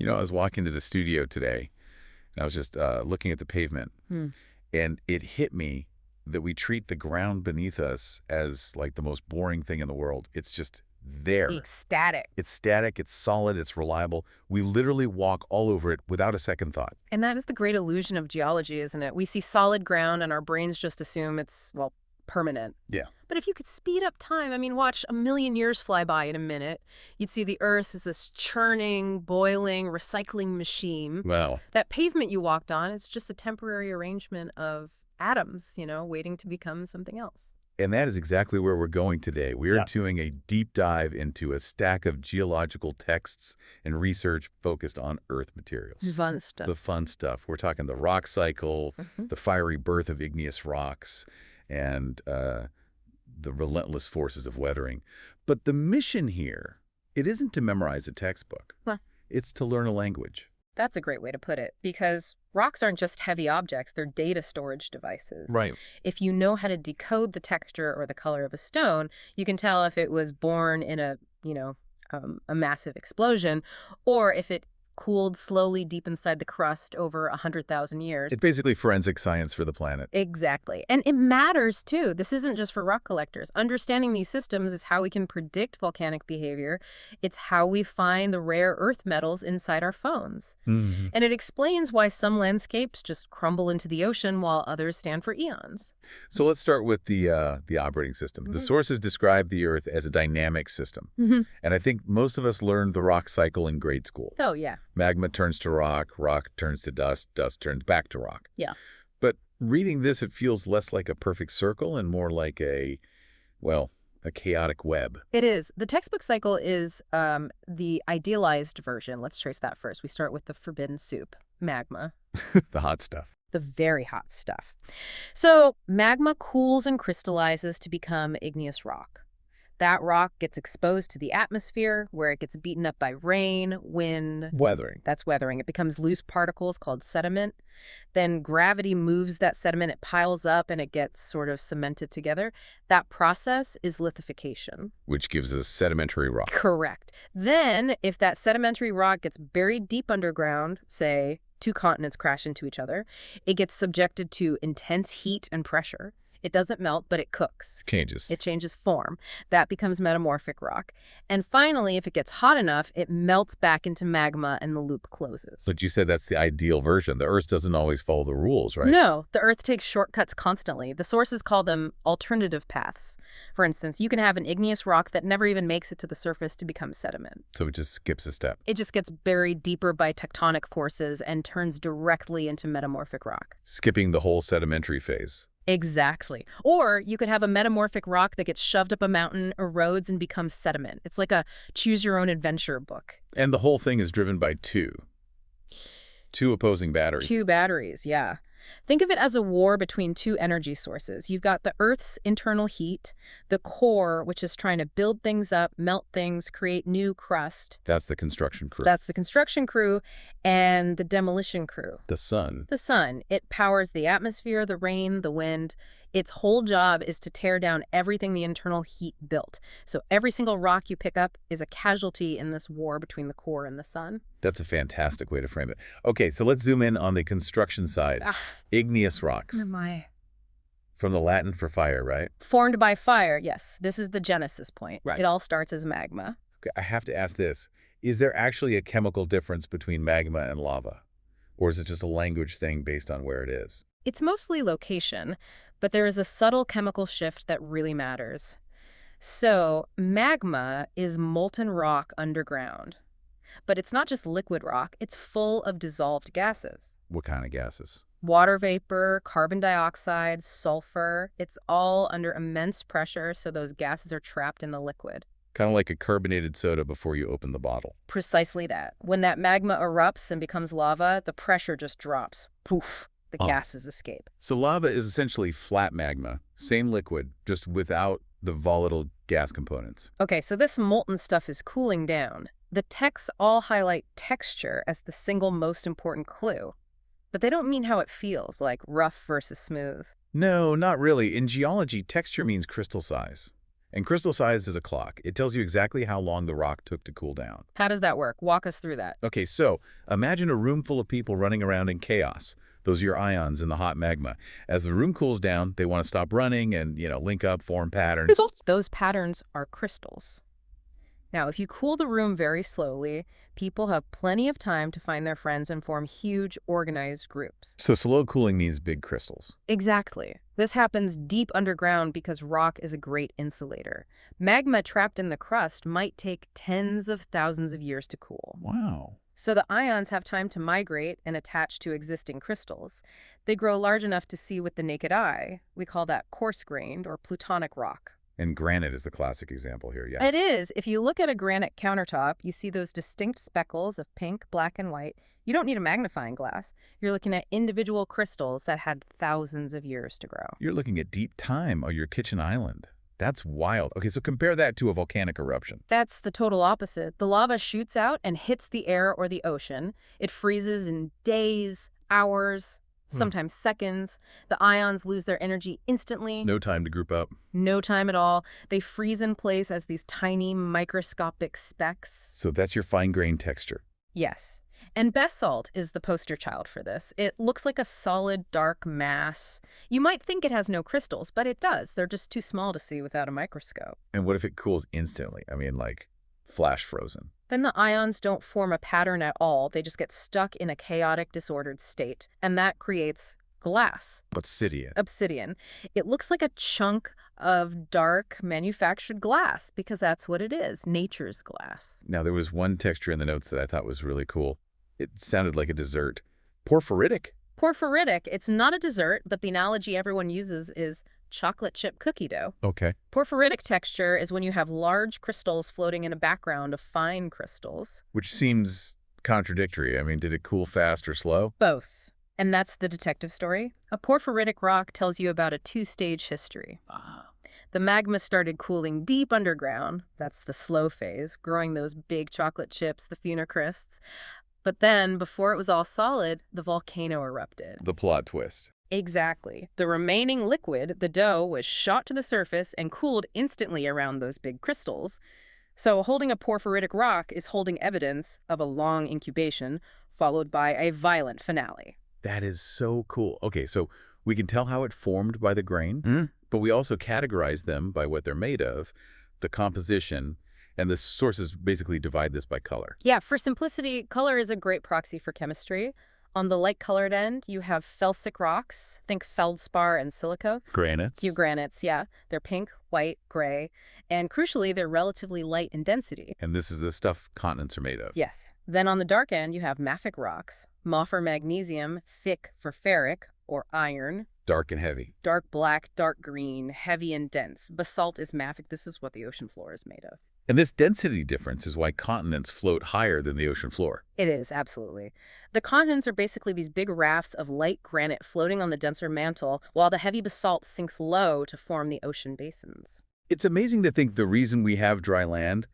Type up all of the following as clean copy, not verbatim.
I was walking to the studio today, and I was just looking at the pavement, and it hit me that we treat the ground beneath us as like the most boring thing in the world. It's just there. It's static. It's static, it's solid, it's reliable. We literally walk all over it without a second thought. And that is the great illusion of geology, isn't it? We see solid ground and our brains just assume it's, well, permanent. Yeah. But if you could speed up time, I mean, watch a million years fly by in a minute, you'd see the Earth as this churning, boiling, recycling machine. Wow. That pavement you walked on, it's just a temporary arrangement of atoms, waiting to become something else. And that is exactly where we're going today. We are doing a deep dive into a stack of geological texts and research focused on Earth materials. Fun stuff. The fun stuff. We're talking the rock cycle, the fiery birth of igneous rocks, and the relentless forces of weathering. But the mission here, it isn't to memorize a textbook. Huh. It's to learn a language. That's a great way to put it, because rocks aren't just heavy objects, they're data storage devices. Right. If you know how to decode the texture or the color of a stone, you can tell if it was born in a massive explosion, or if it cooled slowly deep inside the crust over 100,000 years. It's basically forensic science for the planet. Exactly. And it matters, too. This isn't just for rock collectors. Understanding these systems is how we can predict volcanic behavior. It's how we find the rare earth metals inside our phones. And it explains why some landscapes just crumble into the ocean while others stand for eons. So let's start with the operating system. The sources describe the Earth as a dynamic system. And I think most of us learned the rock cycle in grade school. Oh, yeah. Magma turns to rock, rock turns to dust, dust turns back to rock. Yeah. But reading this, it feels less like a perfect circle and more like a chaotic web. It is. The textbook cycle is the idealized version. Let's trace that first. We start with the forbidden soup, magma. The hot stuff. The very hot stuff. So magma cools and crystallizes to become igneous rock. That rock gets exposed to the atmosphere, where it gets beaten up by rain, wind. Weathering. That's weathering. It becomes loose particles called sediment. Then gravity moves that sediment, it piles up, and it gets sort of cemented together. That process is lithification. Which gives us sedimentary rock. Correct. Then, if that sedimentary rock gets buried deep underground, say 2 continents crash into each other, it gets subjected to intense heat and pressure. It doesn't melt, but it cooks. Changes. It changes form. That becomes metamorphic rock. And finally, if it gets hot enough, it melts back into magma and the loop closes. But you said that's the ideal version. The Earth doesn't always follow the rules, right? No, the Earth takes shortcuts constantly. The sources call them alternative paths. For instance, you can have an igneous rock that never even makes it to the surface to become sediment. So it just skips a step. It just gets buried deeper by tectonic forces and turns directly into metamorphic rock. Skipping the whole sedimentary phase. Exactly. Or you could have a metamorphic rock that gets shoved up a mountain, erodes, and becomes sediment. It's like a choose-your-own-adventure book. And the whole thing is driven by two opposing batteries. 2 batteries, yeah. Think of it as a war between 2 energy sources. You've got the Earth's internal heat, the core, which is trying to build things up, melt things, create new crust. That's the construction crew. That's the construction crew, and the demolition crew. The sun. The sun. It powers the atmosphere, the rain, the wind. Its whole job is to tear down everything the internal heat built. So every single rock you pick up is a casualty in this war between the core and the sun. That's a fantastic way to frame it. Okay, so let's zoom in on the construction side. Igneous rocks. Oh my. From the Latin for fire, right? Formed by fire, yes. This is the genesis point. Right. It all starts as magma. Okay, I have to ask this. Is there actually a chemical difference between magma and lava? Or is it just a language thing based on where it is? It's mostly location, but there is a subtle chemical shift that really matters. So, magma is molten rock underground. But it's not just liquid rock, it's full of dissolved gases. What kind of gases? Water vapor, carbon dioxide, sulfur, it's all under immense pressure, so those gases are trapped in the liquid. Kind of like a carbonated soda before you open the bottle. Precisely that. When that magma erupts and becomes lava, the pressure just drops. Poof. The gases escape. So lava is essentially flat magma, same liquid, just without the volatile gas components. Okay, so this molten stuff is cooling down. The texts all highlight texture as the single most important clue. But they don't mean how it feels, like rough versus smooth. No, not really. In geology, texture means crystal size. And crystal size is a clock. It tells you exactly how long the rock took to cool down. How does that work? Walk us through that. Okay, so imagine a room full of people running around in chaos. Those are your ions in the hot magma. As the room cools down, they want to stop running and, link up, form patterns. Those patterns are crystals. Now, if you cool the room very slowly, people have plenty of time to find their friends and form huge, organized groups. So slow cooling means big crystals. Exactly. This happens deep underground because rock is a great insulator. Magma trapped in the crust might take tens of thousands of years to cool. Wow. So the ions have time to migrate and attach to existing crystals. They grow large enough to see with the naked eye. We call that coarse-grained or plutonic rock. And granite is the classic example here, yeah. It is. If you look at a granite countertop, you see those distinct speckles of pink, black, and white. You don't need a magnifying glass. You're looking at individual crystals that had thousands of years to grow. You're looking at deep time on your kitchen island. That's wild. Okay, so compare that to a volcanic eruption. That's the total opposite. The lava shoots out and hits the air or the ocean. It freezes in days, hours, sometimes seconds. The ions lose their energy instantly. No time to group up. No time at all. They freeze in place as these tiny microscopic specks. So that's your fine-grained texture. Yes. And basalt is the poster child for this. It looks like a solid, dark mass. You might think it has no crystals, but it does. They're just too small to see without a microscope. And what if it cools instantly? I mean, like flash frozen. Then the ions don't form a pattern at all. They just get stuck in a chaotic, disordered state. And that creates glass. Obsidian. Obsidian. It looks like a chunk of dark manufactured glass because that's what it is, nature's glass. Now, there was one texture in the notes that I thought was really cool. It sounded like a dessert. Porphyritic? Porphyritic. It's not a dessert, but the analogy everyone uses is chocolate chip cookie dough. Okay. Porphyritic texture is when you have large crystals floating in a background of fine crystals. Which seems contradictory. I mean, did it cool fast or slow? Both. And that's the detective story. A porphyritic rock tells you about a two-stage history. The magma started cooling deep underground. That's the slow phase, growing those big chocolate chips, the phenocrysts. But then, before it was all solid, the volcano erupted. The plot twist. Exactly. The remaining liquid, the dough, was shot to the surface and cooled instantly around those big crystals. So holding a porphyritic rock is holding evidence of a long incubation, followed by a violent finale. That is so cool. Okay, so we can tell how it formed by the grain, but we also categorize them by what they're made of, the composition, and the sources basically divide this by color. Yeah, for simplicity, color is a great proxy for chemistry. On the light-colored end, you have felsic rocks. Think feldspar and silica. Granites? Granites, yeah. They're pink, white, gray, and crucially, they're relatively light in density. And this is the stuff continents are made of. Yes. Then on the dark end, you have mafic rocks. Ma for magnesium, Fic for ferric, or iron. Dark and heavy. Dark black, dark green, heavy and dense. Basalt is mafic. This is what the ocean floor is made of. And this density difference is why continents float higher than the ocean floor. It is, absolutely. The continents are basically these big rafts of light granite floating on the denser mantle, while the heavy basalt sinks low to form the ocean basins. It's amazing to think the reason we have dry land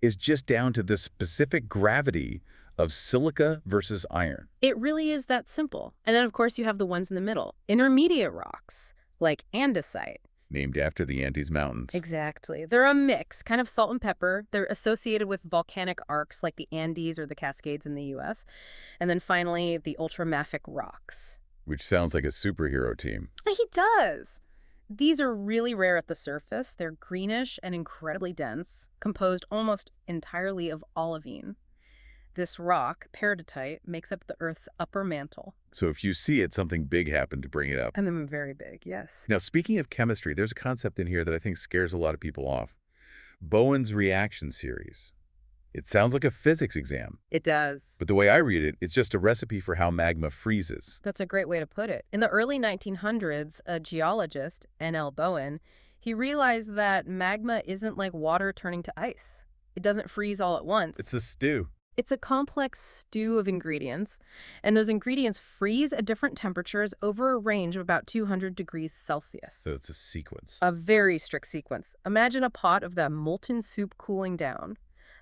is just down to the specific gravity of silica versus iron. It really is that simple. And then, of course, you have the ones in the middle. Intermediate rocks, like andesite. Named after the Andes Mountains. Exactly. They're a mix, kind of salt and pepper. They're associated with volcanic arcs like the Andes or the Cascades in the U.S. And then finally, the ultramafic rocks. Which sounds like a superhero team. He does. These are really rare at the surface. They're greenish and incredibly dense, composed almost entirely of olivine. This rock, peridotite, makes up the Earth's upper mantle. So if you see it, something big happened to bring it up. And then very big, yes. Now, speaking of chemistry, there's a concept in here that I think scares a lot of people off. Bowen's reaction series. It sounds like a physics exam. It does. But the way I read it, it's just a recipe for how magma freezes. That's a great way to put it. In the early 1900s, a geologist, N.L. Bowen, he realized that magma isn't like water turning to ice. It doesn't freeze all at once. It's a stew. It's a complex stew of ingredients, and those ingredients freeze at different temperatures over a range of about 200 degrees Celsius. So it's a sequence. A very strict sequence. Imagine a pot of that molten soup cooling down.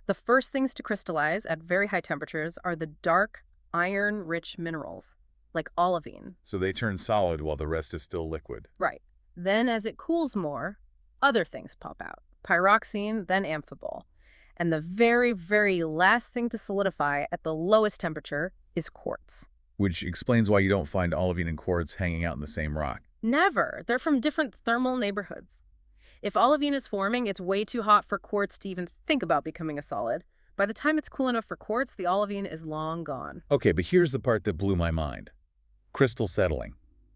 The first things to crystallize at very high temperatures are the dark, iron-rich minerals, like olivine. So they turn solid while the rest is still liquid. Right. Then as it cools more, other things pop out. pyroxene, then amphibole. And the very, very last thing to solidify at the lowest temperature is quartz. Which explains why you don't find olivine and quartz hanging out in the same rock. Never. They're from different thermal neighborhoods. If olivine is forming, it's way too hot for quartz to even think about becoming a solid. By the time it's cool enough for quartz, the olivine is long gone. Okay, but here's the part that blew my mind. Crystal settling.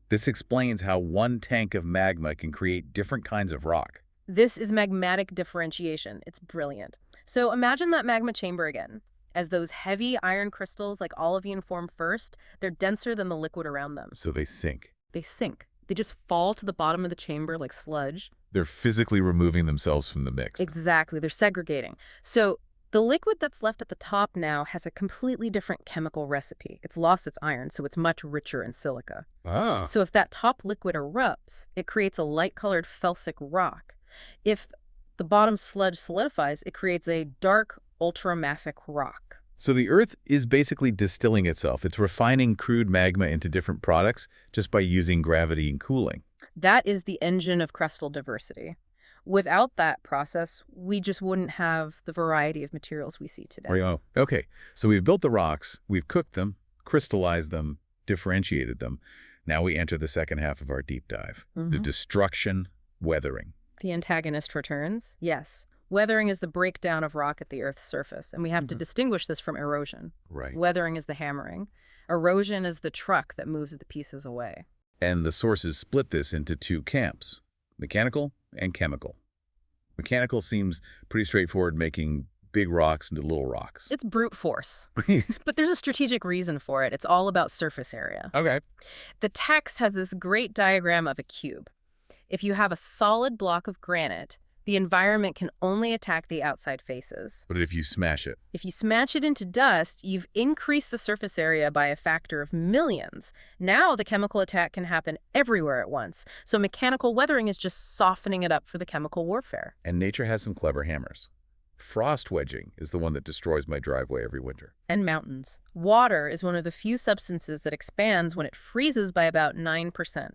This explains how one tank of magma can create different kinds of rock. This is magmatic differentiation. It's brilliant. So imagine that magma chamber again. As those heavy iron crystals like olivine form first, they're denser than the liquid around them. So they sink. They sink. They just fall to the bottom of the chamber like sludge. They're physically removing themselves from the mix. Exactly. They're segregating. So the liquid that's left at the top now has a completely different chemical recipe. It's lost its iron, so it's much richer in silica. Ah. So if that top liquid erupts, it creates a light-colored felsic rock. If the bottom sludge solidifies, it creates a dark ultramafic rock. So the Earth is basically distilling itself. It's refining crude magma into different products just by using gravity and cooling. That is the engine of crustal diversity. Without that process, we just wouldn't have the variety of materials we see today. Oh, okay, so we've built the rocks, we've cooked them, crystallized them, differentiated them. Now we enter the second half of our deep dive, the destruction, weathering. The antagonist returns, yes. Weathering is the breakdown of rock at the Earth's surface, and we have to distinguish this from erosion. Right. Weathering is the hammering. Erosion is the truck that moves the pieces away. And the sources split this into two camps, mechanical and chemical. Mechanical seems pretty straightforward, making big rocks into little rocks. It's brute force. But there's a strategic reason for it. It's all about surface area. Okay. The text has this great diagram of a cube. If you have a solid block of granite, the environment can only attack the outside faces. But if you smash it? If you smash it into dust, you've increased the surface area by a factor of millions. Now the chemical attack can happen everywhere at once. So mechanical weathering is just softening it up for the chemical warfare. And nature has some clever hammers. Frost wedging is the one that destroys my driveway every winter. And mountains. Water is one of the few substances that expands when it freezes by about 9%.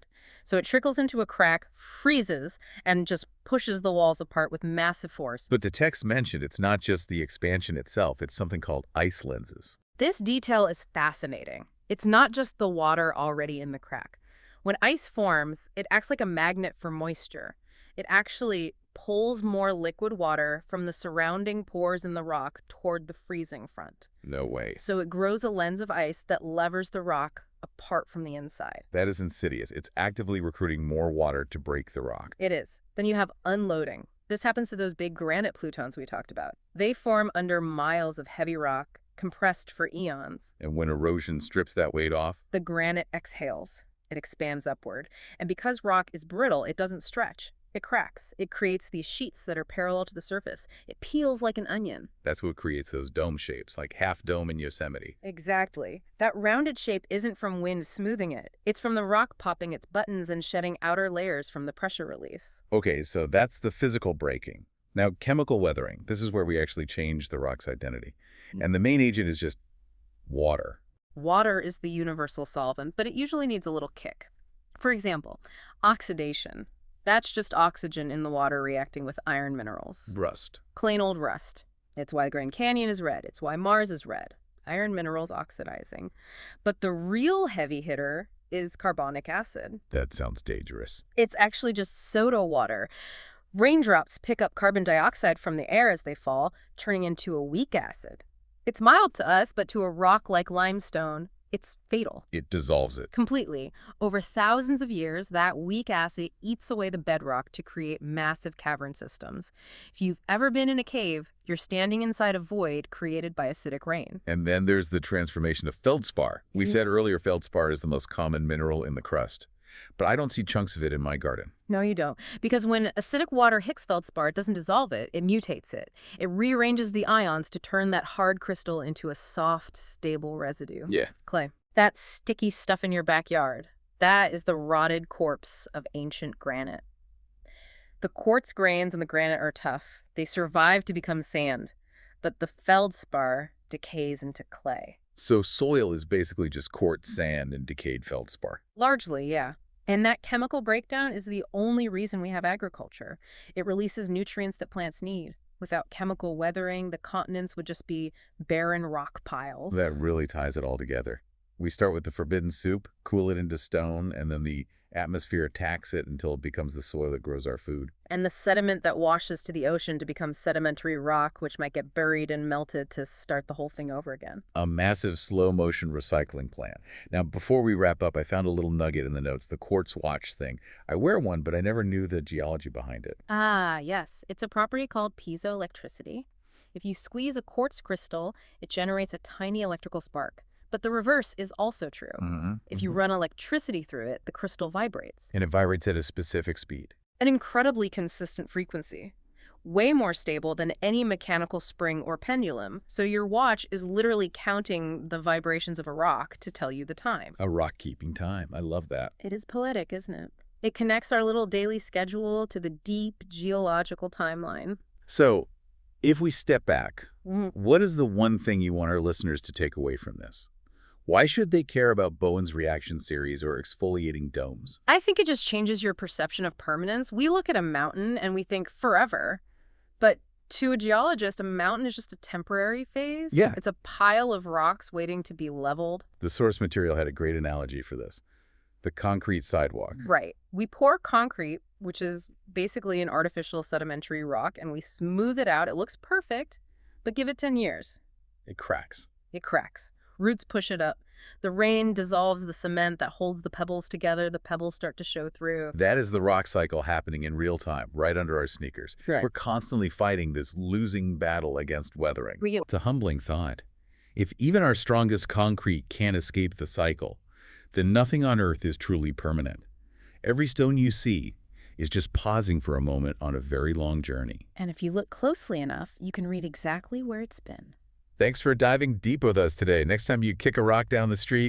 So it trickles into a crack, freezes, and just pushes the walls apart with massive force. But the text mentioned it's not just the expansion itself, it's something called ice lenses. This detail is fascinating. It's not just the water already in the crack. When ice forms, it acts like a magnet for moisture. It actually pulls more liquid water from the surrounding pores in the rock toward the freezing front. No way. So it grows a lens of ice that levers the rock apart from the inside. That is insidious. It's actively recruiting more water to break the rock. It is. Then you have unloading. This happens to those big granite plutons we talked about. They form under miles of heavy rock, compressed for eons. And when erosion strips that weight off? The granite exhales. It expands upward. And because rock is brittle, it doesn't stretch. It cracks. It creates these sheets that are parallel to the surface. It peels like an onion. That's what creates those dome shapes, like Half Dome in Yosemite. Exactly. That rounded shape isn't from wind smoothing it. It's from the rock popping its buttons and shedding outer layers from the pressure release. Okay, so that's the physical breaking. Now, chemical weathering. This is where we actually change the rock's identity. And the main agent is just water. Water is the universal solvent, but it usually needs a little kick. For example, oxidation. That's just oxygen in the water reacting with iron minerals. Rust. Plain old rust. It's why the Grand Canyon is red. It's why Mars is red. Iron minerals oxidizing. But the real heavy hitter is carbonic acid. That sounds dangerous. It's actually just soda water. Raindrops pick up carbon dioxide from the air as they fall, turning into a weak acid. It's mild to us, but to a rock like limestone, it's fatal. It dissolves it. Completely. Over thousands of years, that weak acid eats away the bedrock to create massive cavern systems. If you've ever been in a cave, you're standing inside a void created by acidic rain. And then there's the transformation of feldspar. We said earlier feldspar is the most common mineral in the crust. But I don't see chunks of it in my garden. No, you don't. Because when acidic water hits feldspar, it doesn't dissolve it, it mutates it. It rearranges the ions to turn that hard crystal into a soft, stable residue. Yeah. Clay. That sticky stuff in your backyard, that is the rotted corpse of ancient granite. The quartz grains in the granite are tough. They survive to become sand. But the feldspar decays into clay. So soil is basically just quartz sand and decayed feldspar. Largely, yeah. And that chemical breakdown is the only reason we have agriculture. It releases nutrients that plants need. Without chemical weathering, the continents would just be barren rock piles. That really ties it all together. We start with the forbidden soup, cool it into stone, and then the atmosphere attacks it until it becomes the soil that grows our food. And the sediment that washes to the ocean to become sedimentary rock, which might get buried and melted to start the whole thing over again. A massive slow-motion recycling plant. Now, before we wrap up, I found a little nugget in the notes, the quartz watch thing. I wear one, but I never knew the geology behind it. Ah, yes. It's a property called piezoelectricity. If you squeeze a quartz crystal, it generates a tiny electrical spark. But the reverse is also true. If you run electricity through it, the crystal vibrates. And it vibrates at a specific speed. An incredibly consistent frequency. Way more stable than any mechanical spring or pendulum, so your watch is literally counting the vibrations of a rock to tell you the time. A rock keeping time. I love that. It is poetic, isn't it? It connects our little daily schedule to the deep geological timeline. So, if we step back, what is the one thing you want our listeners to take away from this? Why should they care about Bowen's reaction series or exfoliating domes? I think it just changes your perception of permanence. We look at a mountain and we think forever, but to a geologist, a mountain is just a temporary phase. Yeah. It's a pile of rocks waiting to be leveled. The source material had a great analogy for this. The concrete sidewalk. Right. We pour concrete, which is basically an artificial sedimentary rock, and we smooth it out. It looks perfect, but give it 10 years. It cracks. It cracks. Roots push it up. The rain dissolves the cement that holds the pebbles together. The pebbles start to show through. That is the rock cycle happening in real time, right under our sneakers. Right. We're constantly fighting this losing battle against weathering. It's a humbling thought. If even our strongest concrete can't escape the cycle, then nothing on Earth is truly permanent. Every stone you see is just pausing for a moment on a very long journey. And if you look closely enough, you can read exactly where it's been. Thanks for diving deep with us today. Next time you kick a rock down the street,